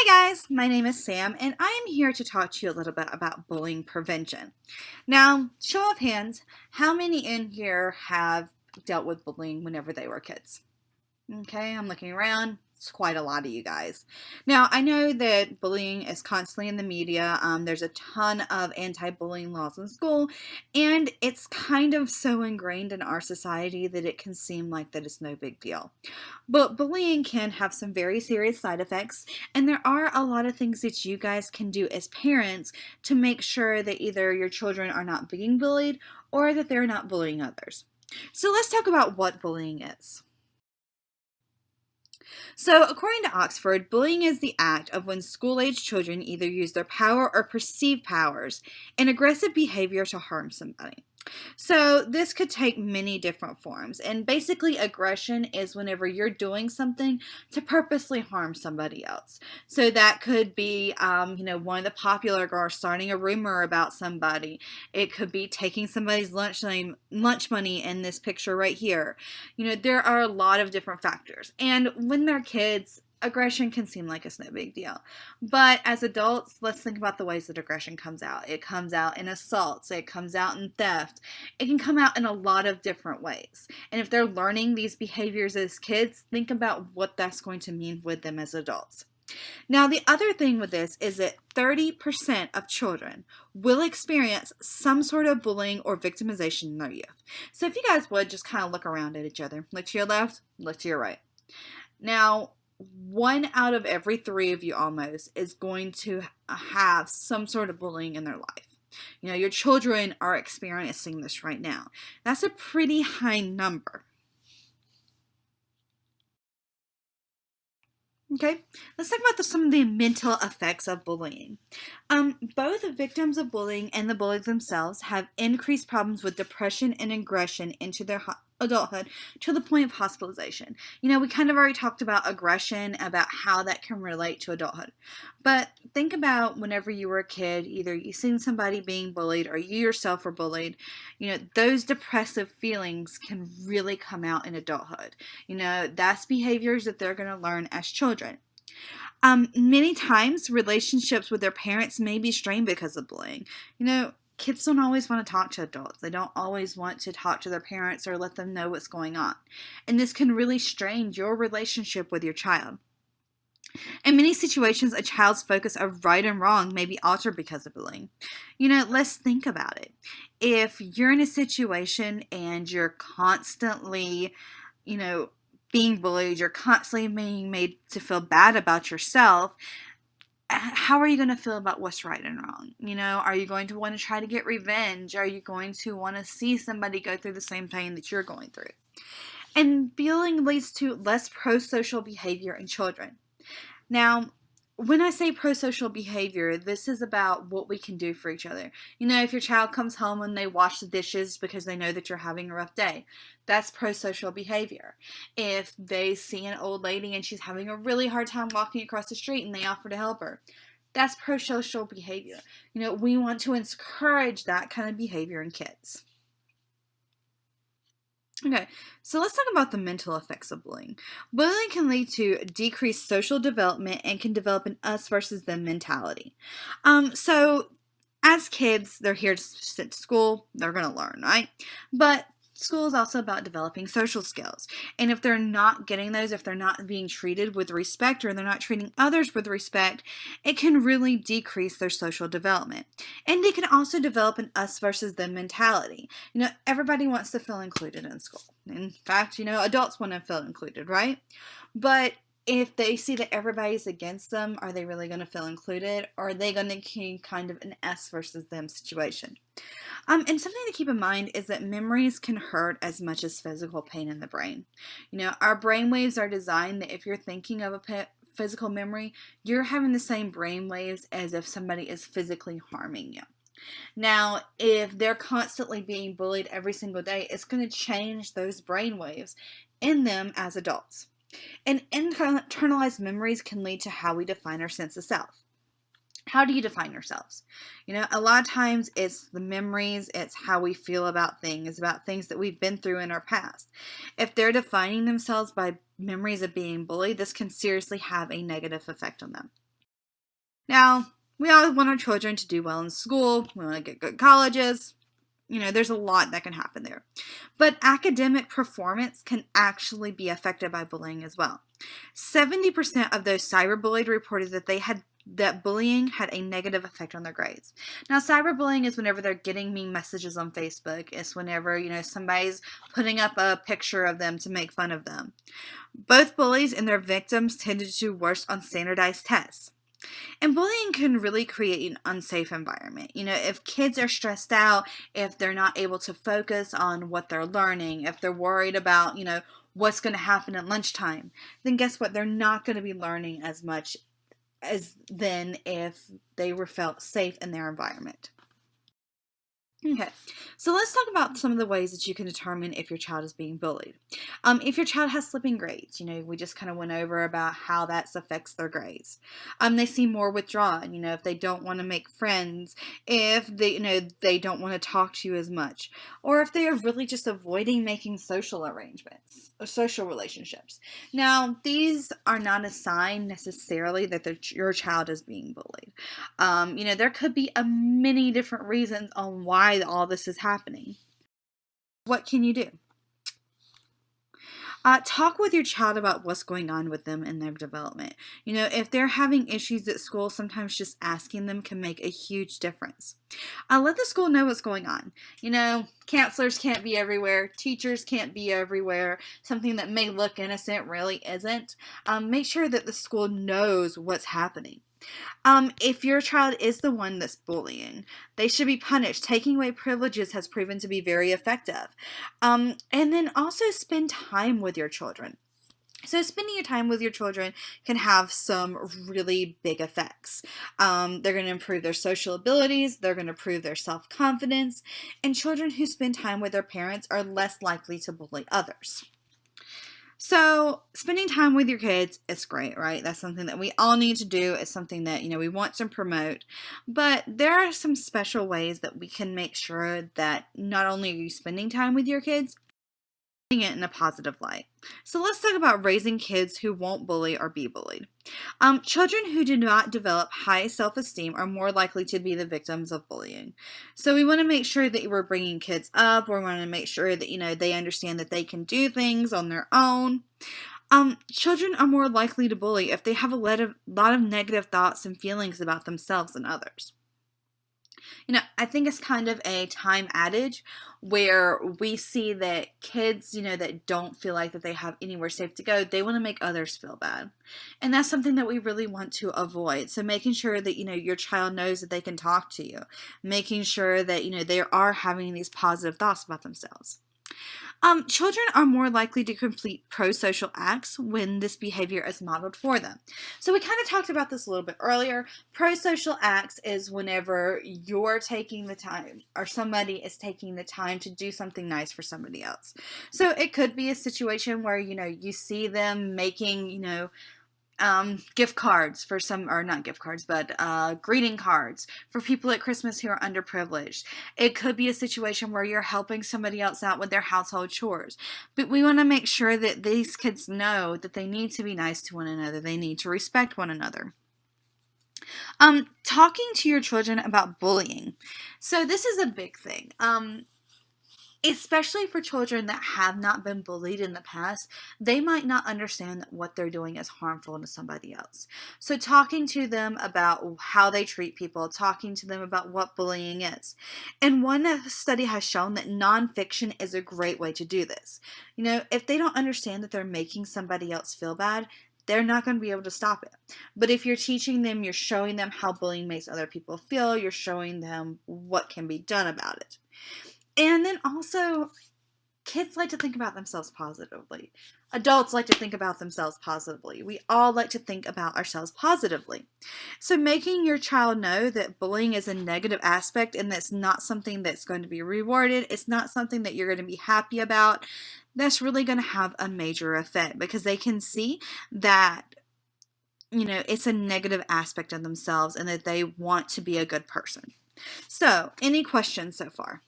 Hi guys, my name is Sam and I am here to talk to you a little bit about bullying prevention. Now, show of hands, how many in here have dealt with bullying whenever they were kids? Okay, I'm looking around. It's quite a lot of you guys. Now, I know that bullying is constantly in the media. There's a ton of anti-bullying laws in school, and it's kind of so ingrained in our society that it can seem like that it's no big deal. But bullying can have some very serious side effects, and there are a lot of things that you guys can do as parents to make sure that either your children are not being bullied or that they're not bullying others. So let's talk about what bullying is. So, according to Oxford, bullying is the act of when school age children either use their power or perceive powers in aggressive behavior to harm somebody. So, this could take many different forms. And basically, aggression is whenever you're doing something to purposely harm somebody else. So, that could be, one of the popular girls starting a rumor about somebody. It could be taking somebody's lunch money in this picture right here. There are a lot of different factors. And when they're kids, aggression can seem like it's no big deal. But as adults, let's think about the ways that aggression comes out. It comes out in assaults, it comes out in theft. It can come out in a lot of different ways. And if they're learning these behaviors as kids, think about what that's going to mean with them as adults. Now, the other thing with this is that 30% of children will experience some sort of bullying or victimization in their youth. So if you guys would just kind of look around at each other, look to your left, look to your right. Now, one out of every three of you almost is going to have some sort of bullying in their life. Your children are experiencing this right now. That's a pretty high number. Okay, let's talk about some of the mental effects of bullying. Both victims of bullying and the bullies themselves have increased problems with depression and aggression into their adulthood to the point of hospitalization. We kind of already talked about aggression, about how that can relate to adulthood. But think about whenever you were a kid, either you seen somebody being bullied or you yourself were bullied. Those depressive feelings can really come out in adulthood. That's behaviors that they're going to learn as children. Many times relationships with their parents may be strained because of bullying. Kids don't always want to talk to adults. They don't always want to talk to their parents or let them know what's going on. And this can really strain your relationship with your child. In many situations, a child's focus of right and wrong may be altered because of bullying. Let's think about it. If you're in a situation and you're constantly, being bullied, you're constantly being made to feel bad about yourself, how are you going to feel about what's right and wrong? Are you going to want to try to get revenge? Are you going to want to see somebody go through the same pain that you're going through? And bullying leads to less pro-social behavior in children. Now, when I say pro-social behavior, this is about what we can do for each other. If your child comes home and they wash the dishes because they know that you're having a rough day, that's pro-social behavior. If they see an old lady and she's having a really hard time walking across the street and they offer to help her, that's pro-social behavior. We want to encourage that kind of behavior in kids. Okay, so let's talk about the mental effects of bullying. Bullying can lead to decreased social development and can develop an us versus them mentality. So as kids, they're here to sit at school, they're going to learn, right? But school is also about developing social skills. And if they're not getting those, if they're not being treated with respect or they're not treating others with respect, it can really decrease their social development. And they can also develop an us versus them mentality. Everybody wants to feel included in school. In fact, adults want to feel included, right? But if they see that everybody's against them, are they really going to feel included? Or are they going to be kind of an us versus them situation? And something to keep in mind is that memories can hurt as much as physical pain in the brain. Our brain waves are designed that if you're thinking of a physical memory, you're having the same brain waves as if somebody is physically harming you. Now, if they're constantly being bullied every single day, it's going to change those brain waves in them as adults. And internalized memories can lead to how we define our sense of self. How do you define yourselves? A lot of times it's the memories, it's how we feel about things that we've been through in our past. If they're defining themselves by memories of being bullied, this can seriously have a negative effect on them. Now, we all want our children to do well in school. We want to get good colleges. There's a lot that can happen there. But academic performance can actually be affected by bullying as well. 70% of those cyberbullied reported that bullying had a negative effect on their grades. Now, cyberbullying is whenever they're getting mean messages on Facebook. It's whenever, somebody's putting up a picture of them to make fun of them. Both bullies and their victims tended to do worse on standardized tests. And bullying can really create an unsafe environment. If kids are stressed out, if they're not able to focus on what they're learning, if they're worried about, what's going to happen at lunchtime, then guess what? They're not going to be learning as much as then if they were felt safe in their environment. Okay, so let's talk about some of the ways that you can determine if your child is being bullied. If your child has slipping grades, we just kind of went over about how that affects their grades. They seem more withdrawn, if they don't want to make friends, if they don't want to talk to you as much, or if they are really just avoiding making social arrangements or social relationships. Now, these are not a sign necessarily that your child is being bullied. There could be many different reasons on why all this is happening. What can you do? Talk with your child about what's going on with them in their development. If they're having issues at school, sometimes just asking them can make a huge difference. Let the school know what's going on. Counselors can't be everywhere. Teachers can't be everywhere. Something that may look innocent really isn't. Make sure that the school knows what's happening. If your child is the one that's bullying, they should be punished. Taking away privileges has proven to be very effective. And then also spend time with your children. So spending your time with your children can have some really big effects. They're going to improve their social abilities. They're going to improve their self-confidence. And children who spend time with their parents are less likely to bully others. So spending time with your kids is great, right? That's something that we all need to do. It's something that, we want to promote. But there are some special ways that we can make sure that not only are you spending time with your kids, it in a positive light. So let's talk about raising kids who won't bully or be bullied. Children who do not develop high self-esteem are more likely to be the victims of bullying. So we want to make sure that we're bringing kids up. We want to make sure that, they understand that they can do things on their own. Children are more likely to bully if they have a lot of negative thoughts and feelings about themselves and others. I think it's kind of a time adage where we see that kids, that don't feel like that they have anywhere safe to go, they want to make others feel bad. And that's something that we really want to avoid. So making sure that, your child knows that they can talk to you, making sure that, they are having these positive thoughts about themselves. Children are more likely to complete pro-social acts when this behavior is modeled for them. So we kind of talked about this a little bit earlier. Pro-social acts is whenever you're taking the time or somebody is taking the time to do something nice for somebody else. So it could be a situation where, you see them making, gift cards for some, or not gift cards, but greeting cards for people at Christmas who are underprivileged. It could be a situation where you're helping somebody else out with their household chores. But we want to make sure that these kids know that they need to be nice to one another. They need to respect one another. Talking to your children about bullying. So this is a big thing. Especially for children that have not been bullied in the past, they might not understand that what they're doing is harmful to somebody else. So talking to them about how they treat people, talking to them about what bullying is. And one study has shown that nonfiction is a great way to do this. If they don't understand that they're making somebody else feel bad, they're not going to be able to stop it. But if you're teaching them, you're showing them how bullying makes other people feel, you're showing them what can be done about it. And then also, kids like to think about themselves positively. Adults like to think about themselves positively. We all like to think about ourselves positively. So making your child know that bullying is a negative aspect and that's not something that's going to be rewarded, it's not something that you're going to be happy about, that's really going to have a major effect because they can see that, it's a negative aspect of themselves and that they want to be a good person. So, any questions so far?